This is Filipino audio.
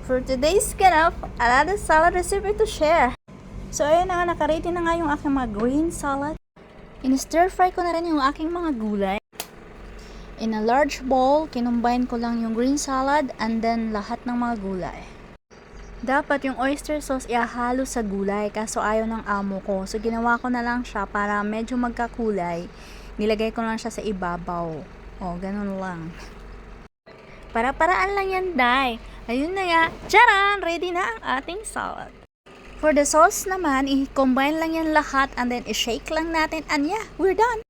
For today's ganap, another salad recipe to share. So ayun na nga, nakaready na nga yung aking mga green salad. In-stir fry ko na rin yung aking mga gulay. In a large bowl, kinumbine ko lang yung green salad and then lahat ng mga gulay. Dapat yung oyster sauce ihahalo sa gulay, kaso ayaw ng amo ko. So ginawa ko na lang siya para medyo magkakulay. Nilagay ko lang siya sa ibabaw. O, ganun lang. Para-paraan lang yan, Day. Ayun na nga. Charan! Ready na ang ating salad. For the sauce naman, i-combine lang yan lahat and then i-shake lang natin and yeah, we're done!